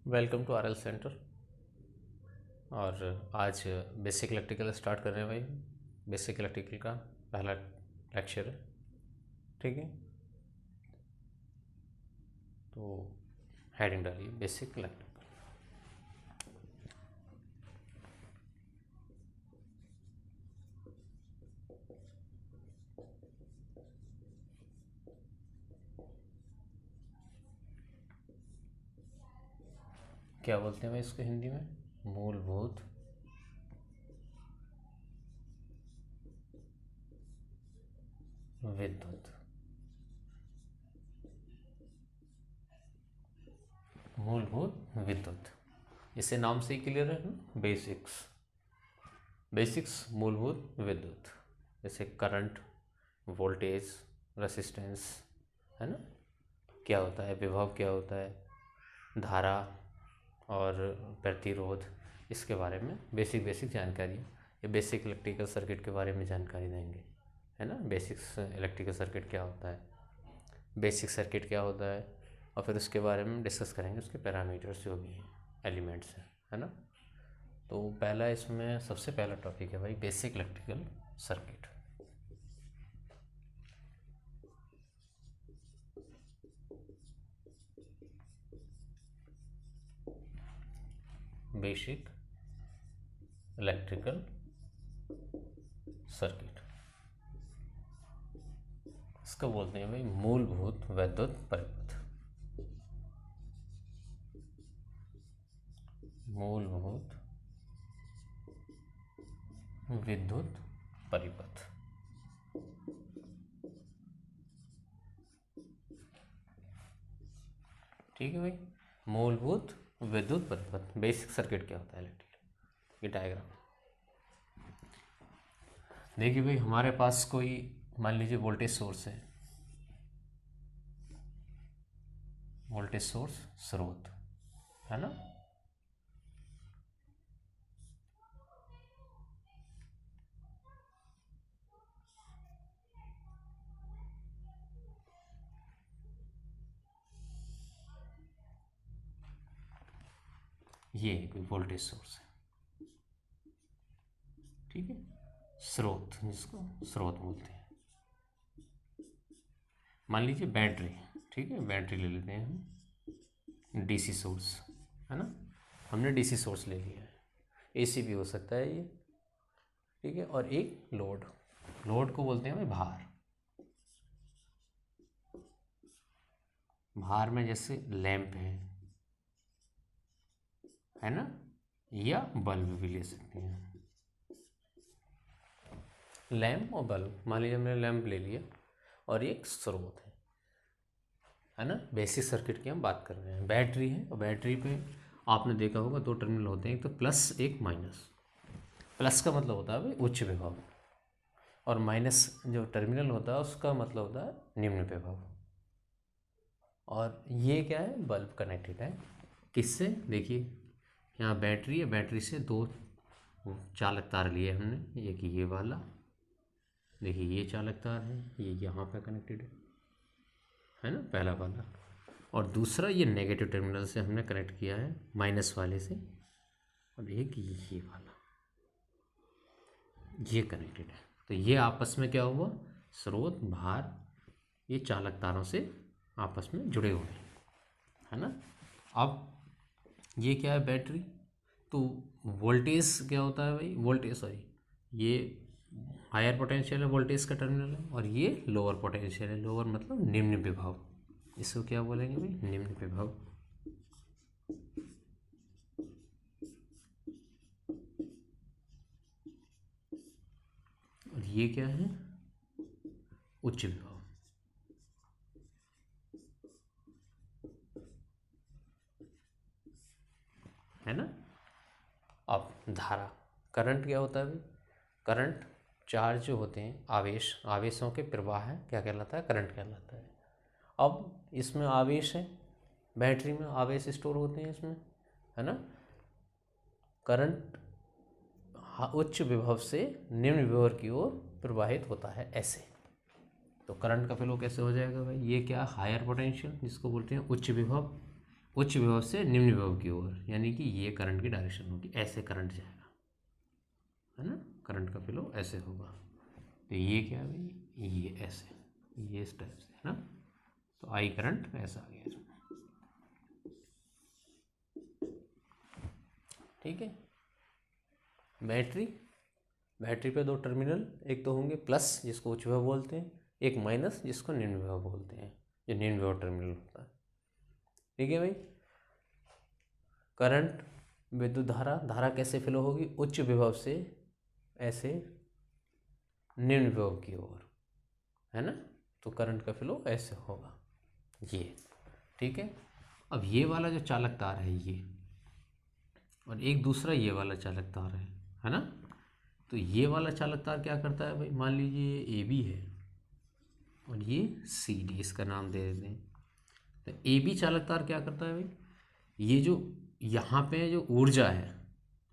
Welcome to RL centre. और आज basic electrical start कर रहे हैं भाई। बेसिक इलेक्ट्रिकल का पहला लेक्चर है, ठीक है। तो हेडिंग डालिए बेसिक इलेक्ट्रिकल। क्या बोलते हैं भाई इसको हिंदी में? मूलभूत विद्युत। मूलभूत विद्युत, इसे नाम से ही क्लियर है ना, बेसिक्स। बेसिक्स मूलभूत विद्युत, जैसे करंट, वोल्टेज, रेसिस्टेंस, है ना। क्या होता है विभव, क्या होता है धारा और प्रतिरोध, इसके बारे में बेसिक बेसिक जानकारी। ये बेसिक इलेक्ट्रिकल सर्किट के बारे में जानकारी देंगे, है ना। बेसिक्स इलेक्ट्रिकल सर्किट क्या होता है, बेसिक सर्किट क्या होता है, और फिर उसके बारे में डिस्कस करेंगे उसके पैरामीटर्स जो भी हैं, एलिमेंट्स हैं, है ना। तो पहला इसमें सबसे पहला टॉपिक है भाई basic electrical circuit. Basic electrical circuit, इसको बोलते हैं भाई मूलभूत वैद्युत परिपथ। मूलभूत विद्युत परिपथ, ठीक है भाई। मूलभूत विद्युत परिपथ, बेसिक सर्किट क्या होता है इलेक्ट्रिकल। ये डायग्राम देखिए भाई, हमारे पास कोई मान लीजिए वोल्टेज सोर्स है, वोल्टेज सोर्स स्रोत, है ना। ये कोई वोल्टेज सोर्स है, ठीक है। स्रोत, जिसको स्रोत बोलते हैं। मान लीजिए बैटरी, ठीक है, बैटरी ले लेते हैं हम। डीसी सोर्स, है ना। हमने डीसी सोर्स ले लिया है, एसी भी हो सकता है ये, ठीक है। और एक लोड, लोड को बोलते हैं भाई भार। भार में जैसे लैंप है ना, या बल्ब भी ले सकते हैं। लैंप और बल्ब, मान लीजिए हमने लैंप ले लिया और एक स्रोत है ना। बेसिक सर्किट की हम बात कर रहे हैं। बैटरी है और बैटरी पे आपने देखा होगा दो टर्मिनल होते हैं, एक तो प्लस एक माइनस। प्लस का मतलब होता है भाई उच्च विभव, और माइनस जो टर्मिनल होता है उसका मतलब होता है निम्न विभव। और ये क्या है, बल्ब कनेक्टेड है किससे, देखिए यहाँ बैटरी है, बैटरी से दो चालक तार लिए हमने, एक ये वाला, देखिए ये चालक तार है, ये यहाँ पे कनेक्टेड है ना, पहला वाला। और दूसरा ये नेगेटिव टर्मिनल से हमने कनेक्ट किया है, माइनस वाले से। और एक ये वाला, ये कनेक्टेड है। तो ये आपस में क्या हुआ, स्रोत भार ये चालक तारों से आपस में जुड़े हुए हैं, है ना। अब ये क्या है, बैटरी। तो वोल्टेज क्या होता है भाई, वोल्टेज सॉरी, ये हायर पोटेंशियल है, वोल्टेज का टर्मिनल है, और ये लोअर पोटेंशियल है। लोअर मतलब निम्न विभव, इसको क्या बोलेंगे भाई, निम्न विभव। और ये क्या है, उच्च विभव, है ना। अब धारा, करंट क्या होता है भाई, करंट चार्ज जो होते हैं, आवेश, आवेशों के प्रवाह है, क्या कहलाता है, करंट कहलाता है। अब इसमें आवेश है, बैटरी में आवेश स्टोर होते हैं इसमें, है ना। करंट उच्च विभव से निम्न विभव की ओर प्रवाहित होता है ऐसे। तो करंट का फ्लो कैसे हो जाएगा भाई, ये क्या, हायर पोटेंशियल जिसको बोलते हैं उच्च विभव, उच्च विभव से निम्न विभव की ओर, यानी कि ये करंट की डायरेक्शन होगी, ऐसे करंट जाएगा, है ना, करंट का फ्लो ऐसे होगा। तो ये क्या है भाई, ये ऐसे, ये इस टाइप से, है ना। तो आई करंट ऐसा आ गया इसमें, ठीक है। बैटरी, बैटरी पे दो टर्मिनल, एक तो होंगे प्लस जिसको उच्च विभव बोलते हैं, एक माइनस जिसको निम्न विभव बोलते हैं, जो निम्न विभव टर्मिनल होता है, ठीक है भाई। करंट, विद्युत धारा, धारा कैसे फ्लो होगी, उच्च विभव से ऐसे निम्न विभव की ओर, है ना। तो करंट का फ्लो ऐसे होगा, ये, ठीक है। अब ये वाला जो चालक तार है ये, और एक दूसरा ये वाला चालक तार है ना। तो ये वाला चालक तार क्या करता है भाई, मान लीजिए ये ए बी है और ये सी डी, इसका नाम दे देते हैं। तो ए बी चालक तार क्या करता है भाई, ये जो यहाँ पे जो ऊर्जा है,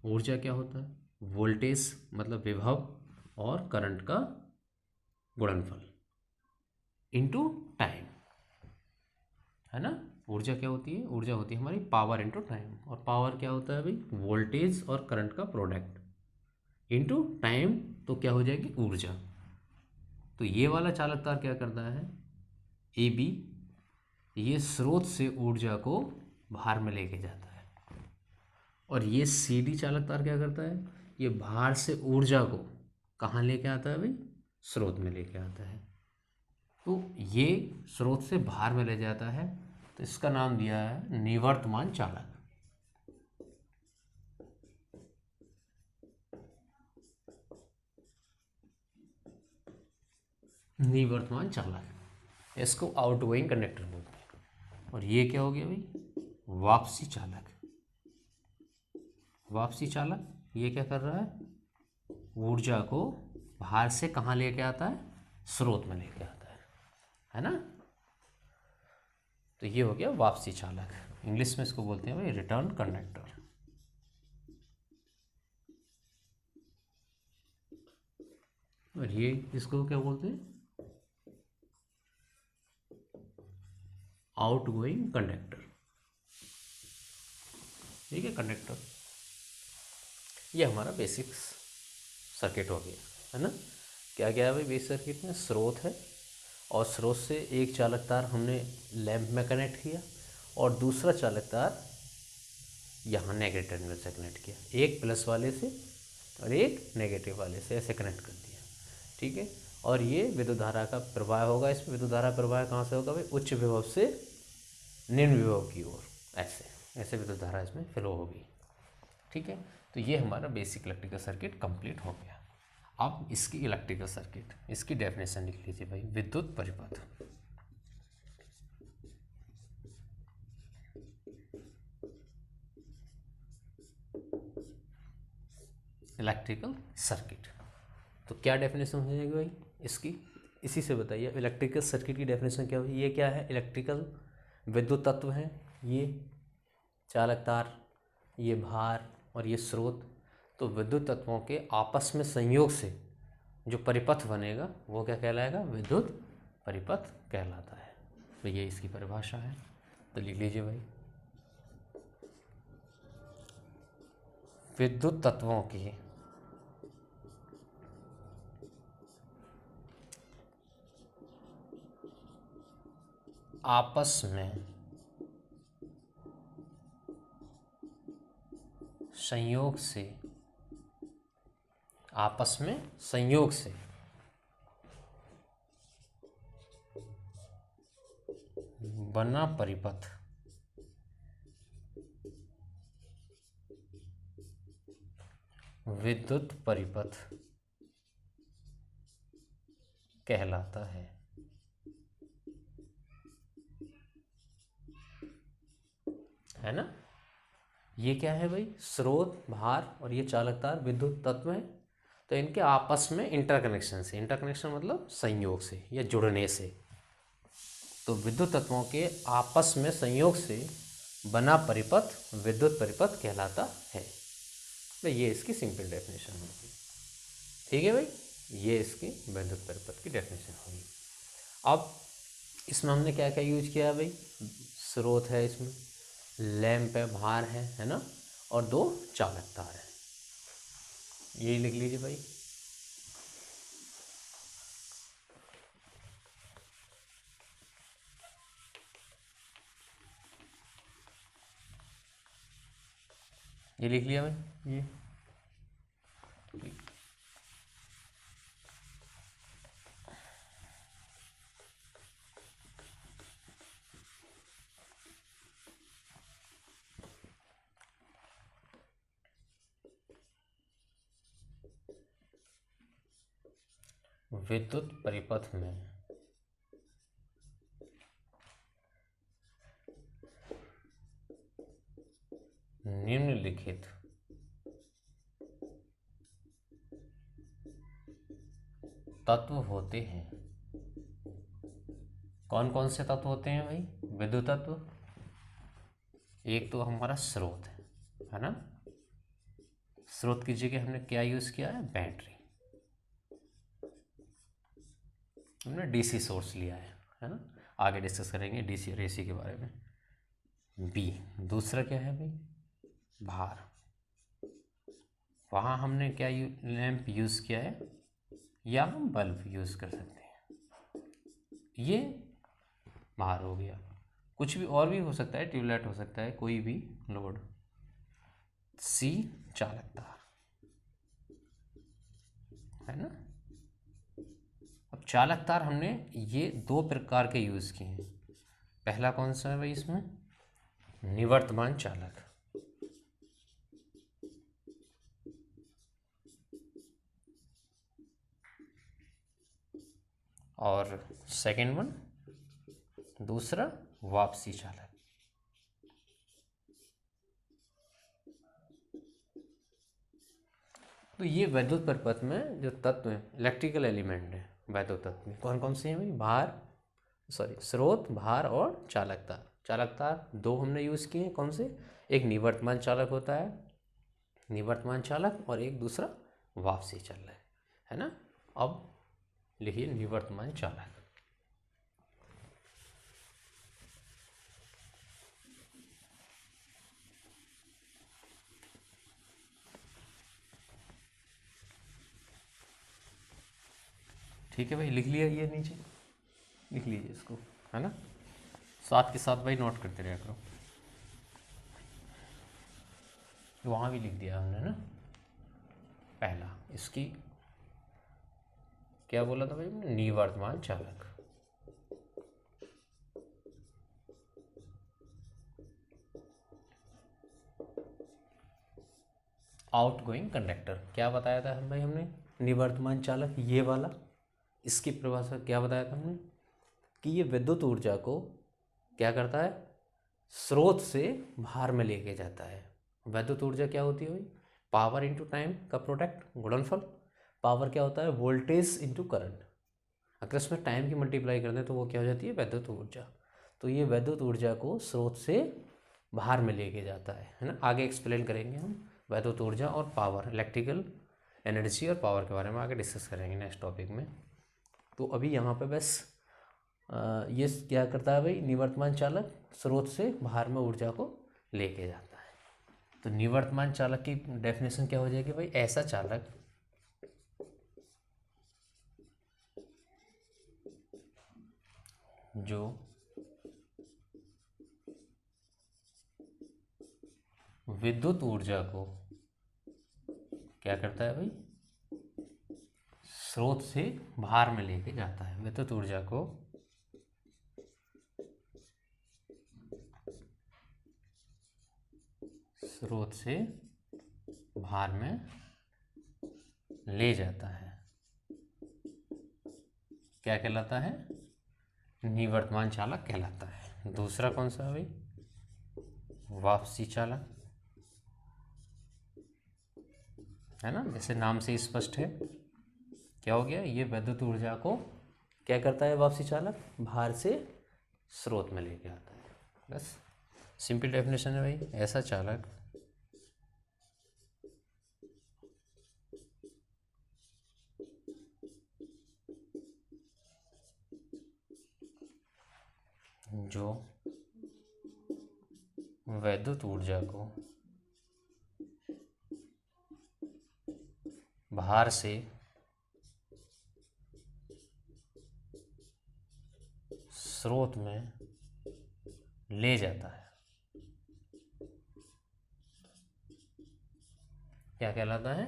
ऊर्जा क्या होता है, वोल्टेज मतलब विभव और करंट का गुणनफल इनटू टाइम, है ना। ऊर्जा क्या होती है, ऊर्जा होती है हमारी पावर इनटू टाइम, और पावर क्या होता है भाई, वोल्टेज और करंट का प्रोडक्ट इनटू टाइम, तो क्या हो जाएगी, ऊर्जा। तो ये वाला चालक तार क्या करता है, ए बी, ये स्रोत से ऊर्जा को भार में लेके जाता है, और ये सी डी चालक तार क्या करता है, ये भार से ऊर्जा को कहाँ लेके आता है भाई, स्रोत में लेके आता है। तो ये स्रोत से भार में ले जाता है, तो इसका नाम दिया है निवर्तमान चालक। निवर्तमान चालक, इसको आउटगोइंग कंडक्टर बोलते हैं। और ये क्या हो गया भाई, वापसी चालक। वापसी चालक ये क्या कर रहा है, ऊर्जा को भार से कहाँ लेके आता है, स्रोत में लेके आता है ना। तो ये हो गया वापसी चालक, इंग्लिश में इसको बोलते हैं भाई रिटर्न कंडक्टर। और ये इसको क्या बोलते हैं, आउटगोइंग कंडक्टर, ठीक है, कंडक्टर। ये हमारा बेसिक सर्किट हो गया, है ना। क्या क्या है भाई बेसिक सर्किट में, स्रोत है, और स्रोत से एक चालक तार हमने लैंप में कनेक्ट किया, और दूसरा चालक तार यहाँ नेगेटिव टर्मिनल से कनेक्ट किया, एक प्लस वाले से और एक नेगेटिव वाले से ऐसे कनेक्ट कर दिया, ठीक है। और ये विद्युत धारा का प्रवाह होगा, इसमें विद्युत धारा प्रवाह कहाँ से होगा भाई, उच्च विभव से निम्न विभव की ओर, ऐसे ऐसे विद्युत धारा इसमें फ्लो होगी, ठीक है। तो ये हमारा बेसिक इलेक्ट्रिकल सर्किट कंप्लीट हो गया। अब इसकी इलेक्ट्रिकल सर्किट, इसकी डेफिनेशन लिख लीजिए भाई, विद्युत परिपथ। इलेक्ट्रिकल सर्किट, तो क्या डेफिनेशन हो जाएगी भाई इसकी, इसी से बताइए। इलेक्ट्रिकल सर्किट की डेफिनेशन क्या होगी, ये क्या है, इलेक्ट्रिकल विद्युत तत्व हैं, ये चालक तार, ये भार और ये स्रोत। तो विद्युत तत्वों के आपस में संयोग से जो परिपथ बनेगा वो क्या कहलाएगा, विद्युत परिपथ कहलाता है। तो ये इसकी परिभाषा है, तो लिख लीजिए भाई, विद्युत तत्वों की आपस में संयोग से, आपस में संयोग से बना परिपथ विद्युत परिपथ कहलाता है ना। ये क्या है भाई, स्रोत, भार और ये चालक तार विद्युत तत्व है, तो इनके आपस में इंटरकनेक्शन से, इंटरकनेक्शन मतलब संयोग से या जुड़ने से, तो विद्युत तत्वों के आपस में संयोग से बना परिपथ विद्युत परिपथ कहलाता है। तो ये इसकी सिंपल डेफिनेशन होगी, ठीक है भाई, ये इसकी विद्युत परिपथ की डेफिनेशन होगी। अब इसमें हमने क्या क्या यूज किया है भाई, स्रोत है इसमें, लैंप है, भार है ना, और 2 चालक तार है। यही लिख लीजिए भाई। ये लिख लिया भाई। ये विद्युत परिपथ में निम्नलिखित तत्व होते हैं। कौन कौन से तत्व होते हैं भाई? विद्युत तत्व, एक तो हमारा स्रोत है ना। स्रोत की जगह हमने क्या यूज किया है? बैटरी। हमने डीसी सोर्स लिया है ना। आगे डिस्कस करेंगे डीसी और एसी के बारे में। बी, दूसरा क्या है भाई? भार। वहाँ हमने क्या लैंप यूज़ किया है, या हम बल्ब यूज़ कर सकते हैं। ये भार हो गया। कुछ भी और भी हो सकता है, ट्यूबलाइट हो सकता है, कोई भी लोड। सी, चालक तार है ना। अब चालक तार हमने ये 2 प्रकार के यूज़ किए हैं। पहला कौन सा है भाई इसमें? निवर्तमान चालक। और सेकेंड वन, दूसरा वापसी चालक। तो ये वैद्युत परिपथ में जो तत्व हैं, इलेक्ट्रिकल एलिमेंट है वैद्युत तत्व में, कौन कौन से हैं भाई? भार, स्रोत, भार और चालक तार। चालक तार 2 हमने यूज़ किए हैं। कौन से? एक निवर्तमान चालक होता है, निवर्तमान चालक, और एक दूसरा वापसी चालक है ना। अब लिखिए निवर्तमान चालक। ठीक है भाई, लिख लिया? ये नीचे लिख लीजिए इसको, है ना। साथ के साथ भाई नोट करते रहा करो। वहाँ भी लिख दिया हमने ना। पहला इसकी क्या बोला था भाई हमने? निवर्तमान चालक। आउटगोइंग कंडक्टर क्या बताया था हम भाई हमने? निवर्तमान चालक ये वाला। इसकी परिभाषा क्या बताया था हमने? कि ये विद्युत ऊर्जा को क्या करता है? स्रोत से भार में लेके जाता है। वैद्युत ऊर्जा क्या होती है भाई? पावर इंटू टाइम का प्रोडक्ट, गुणनफल। पावर क्या होता है? Voltage into current. अगर इसमें टाइम की मल्टीप्लाई कर दें तो वो क्या हो जाती है? वैद्युत ऊर्जा। तो ये वैद्युत ऊर्जा को स्रोत से बाहर में लेके जाता है ना। आगे एक्सप्लेन करेंगे हम वैद्युत ऊर्जा और पावर, इलेक्ट्रिकल एनर्जी और पावर के बारे में आगे डिस्कस करेंगे नेक्स्ट टॉपिक में। तो अभी यहाँ पे बस ये क्या करता है भाई? निवर्तमान चालक स्रोत से बाहर में ऊर्जा को लेके जाता है। तो निवर्तमान चालक की डेफिनेशन क्या हो जाएगी भाई? ऐसा चालक जो विद्युत ऊर्जा को क्या करता है भाई? स्रोत से बाहर में लेके जाता है। विद्युत ऊर्जा को स्रोत से बाहर में ले जाता है। क्या कहलाता है? निवर्तमान चालक कहलाता है। दूसरा कौन सा है भाई? वापसी चालक है ना। जैसे नाम से स्पष्ट है, क्या हो गया? ये विद्युत ऊर्जा को क्या करता है? वापसी चालक बाहर से स्रोत में लेके आता है। बस सिंपल डेफिनेशन है भाई। ऐसा चालक जो वैद्युत ऊर्जा को भार से स्रोत में ले जाता है, क्या कहलाता है?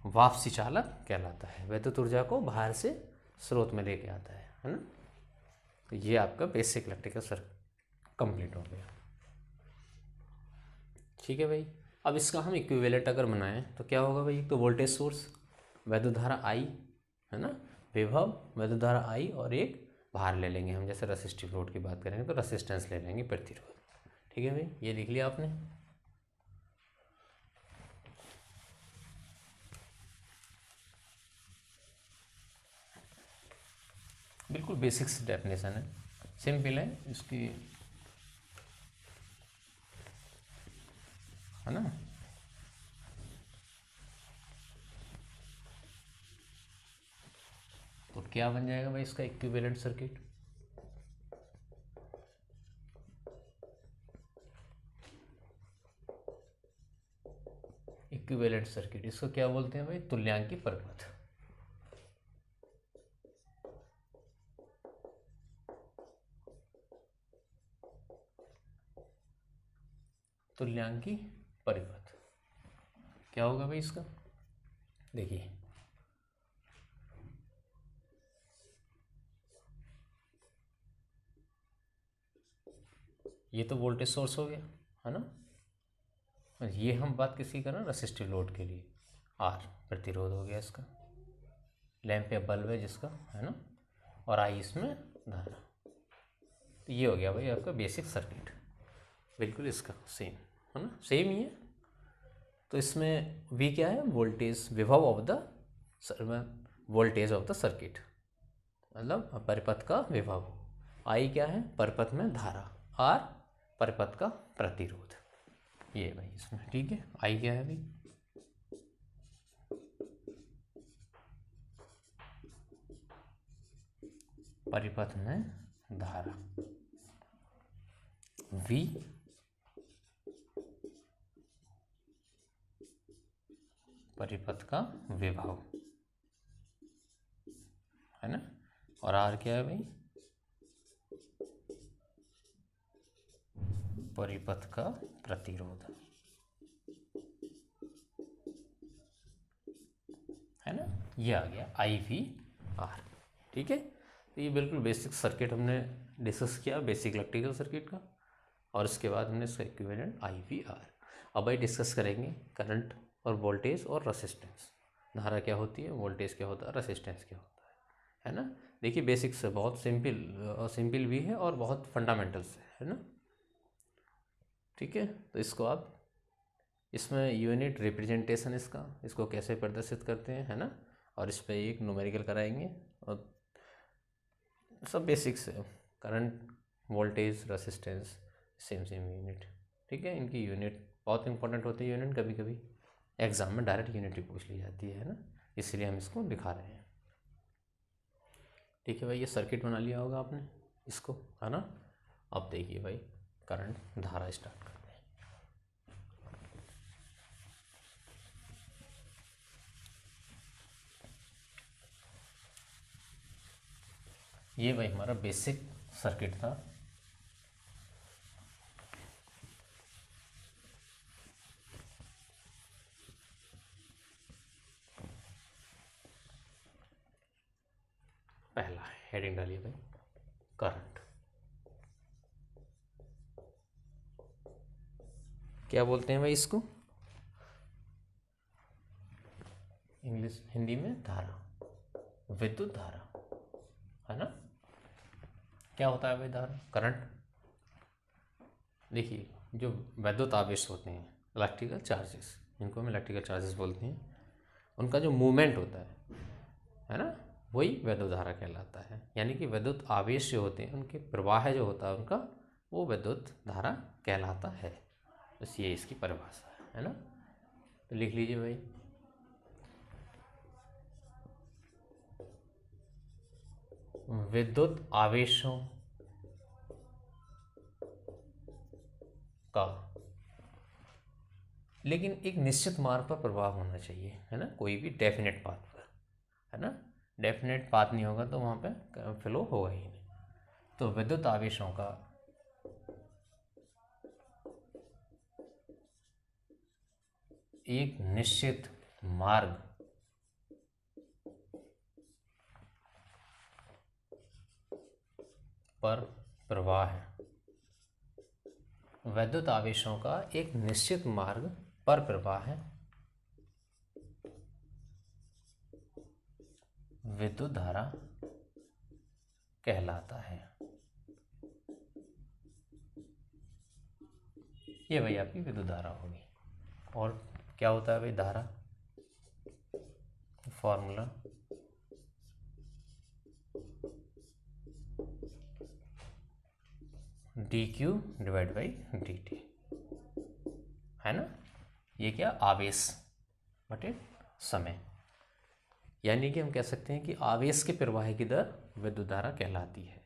वापसी चालक कहलाता है। वैद्युत ऊर्जा को बाहर से स्रोत में लेके आता है ना। तो ये आपका बेसिक इलेक्ट्रिकल सर्किट कंप्लीट हो गया। ठीक है भाई। अब इसका हम इक्विवेलेंट अगर बनाएं तो क्या होगा भाई? एक तो वोल्टेज सोर्स वैद्युत धारा आई है ना, विभव वैद्युत धारा आई, और एक भार ले लेंगे हम, जैसे रेसिस्टिव लोड की बात करेंगे तो रेसिस्टेंस ले लेंगे, प्रतिरोध। ठीक है भाई, ये लिख लिया आपने। बिल्कुल बेसिक्स डेफिनेशन है, सिंपल है इसकी, है ना। तो क्या बन जाएगा भाई इसका इक्विवेलेंट सर्किट? इक्विवेलेंट सर्किट इसको क्या बोलते हैं भाई? तुल्यांकी परिपथ। तुल्यांकी परिपथ क्या होगा भाई इसका? देखिए, ये तो वोल्टेज सोर्स हो गया, है ना। और ये हम बात किसी का ना रेसिस्टिव लोड के लिए, आर प्रतिरोध हो गया इसका, लैंप या बल्ब है जिसका, है ना, और आई इसमें धारा। तो ये हो गया भाई आपका बेसिक सर्किट, बिल्कुल इसका सेम, है ना, सेम ही है। तो इसमें वी क्या है? वोल्टेज, विभव of the voltage of the circuit, मतलब परिपथ का विभव। आई क्या है? परिपथ में धारा। आर परिपथ का प्रतिरोध। ये भाई इसमें ठीक है। आई क्या है भाई? परिपथ में धारा। वी परिपथ का विभव, है ना। और आर क्या है भाई? परिपथ का प्रतिरोध, है ना। ये आ गया आई वी आर। ठीक है। तो ये बिल्कुल बेसिक सर्किट हमने डिस्कस किया, बेसिक इलेक्ट्रिकल सर्किट का, और इसके बाद हमने इसका इक्विवेलेंट आई वी आर। अब भाई डिस्कस करेंगे करंट और वोल्टेज और रेसिस्टेंस। धारा क्या होती है, वोल्टेज क्या होता है, रेसिस्टेंस क्या होता है ना। देखिए बेसिक्स है, बहुत सिंपल भी है और बहुत फंडामेंटल्स है ना। ठीक है। तो इसको आप, इसमें यूनिट रिप्रेजेंटेशन इसको कैसे प्रदर्शित करते हैं, है ना, और इस पर एक न्यूमेरिकल कराएंगे, और सब बेसिक्स है। Current, voltage, resistance, same unit. ठीक है। इनकी यूनिट बहुत इंपॉर्टेंट होती है। यूनिट कभी कभी एग्जाम में डायरेक्ट यूनिट ही पूछ ली जाती है ना, इसलिए हम इसको दिखा रहे हैं। ठीक है भाई, ये सर्किट बना लिया होगा आपने इसको, है ना। अब देखिए भाई करंट, धारा स्टार्ट करते हैं। ये भाई हमारा बेसिक सर्किट था। पहला हेडिंग डालिए भाई, करंट। क्या बोलते हैं भाई इसको? इंग्लिश, हिंदी में धारा, विद्युत धारा, है ना। क्या होता है भाई धारा, करंट? देखिए, जो वैद्युत आवेश होते हैं, इलेक्ट्रिकल चार्जेस, जिनको हम इलेक्ट्रिकल चार्जेस बोलते हैं, उनका जो मूवमेंट होता है ना, वही वैद्युत धारा कहलाता है। यानी कि वैद्युत आवेश जो होते हैं, उनके प्रवाह जो होता है उनका, वो वैद्युत धारा कहलाता है। बस ये इसकी परिभाषा है ना। तो लिख लीजिए भाई, विद्युत आवेशों का, लेकिन एक निश्चित मार्ग पर प्रभाव होना चाहिए, है ना, कोई भी डेफिनेट पाथ पर, है ना। डेफिनेट पाथ नहीं होगा तो वहाँ पे फ्लो होगा ही नहीं। तो विद्युत आवेशों का एक निश्चित मार्ग पर प्रवाह है। विद्युत आवेशों का एक निश्चित मार्ग पर प्रवाह है, विद्युत धारा कहलाता है। ये भाई आपकी विद्युत धारा होगी। और क्या होता है भाई धारा, formula dq divide by dt, है ना। ये क्या, आवेश बटे समय, यानी कि हम कह सकते हैं कि आवेश के प्रवाह की दर विद्युत धारा कहलाती है।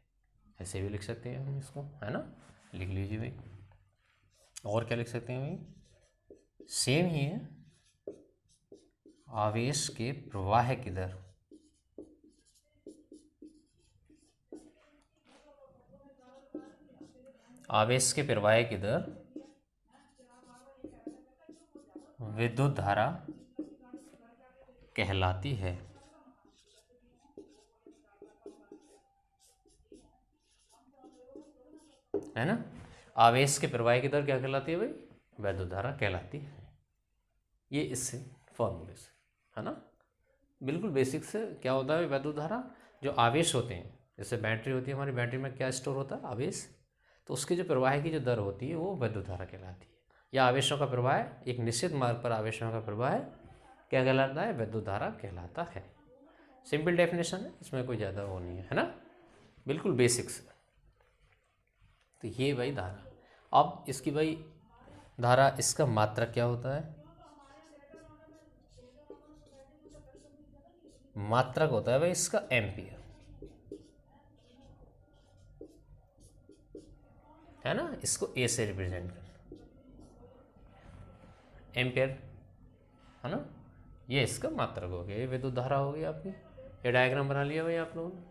ऐसे भी लिख सकते हैं हम इसको, है ना, लिख लीजिए भाई। और क्या लिख सकते हैं भाई, सेम ही है, आवेश के प्रवाह की दर आवेश के प्रवाह की दर विद्युत धारा कहलाती है। है ना, आवेश के प्रवाह की दर क्या कहलाती है भाई, विद्युत धारा कहलाती है। ये इससे फॉर्मूले से, है ना, बिल्कुल बेसिक से क्या होता है विद्युत धारा, जो आवेश होते हैं, जैसे बैटरी होती है हमारी, बैटरी में क्या स्टोर होता है, आवेश, तो उसके जो प्रवाह की जो दर होती है वो विद्युत धारा कहलाती है। या आवेशों का प्रवाह, एक निश्चित मार्ग पर आवेशों का प्रवाह क्या कहलाता है, विद्युत धारा कहलाता है। सिंपल डेफिनेशन है, इसमें कोई ज़्यादा वो नहीं है ना, बिल्कुल बेसिक्स। तो ये भाई धारा। अब इसकी भाई धारा, इसका मात्रक क्या होता है, मात्रक होता है भाई इसका एम्पियर, है ना, इसको ए से रिप्रेजेंट करना, एम्पियर, है ना। ये इसका मात्रक हो गया, ये विद्युत धारा हो गई आपकी। ये डायग्राम बना लिया भाई आप लोगों ने।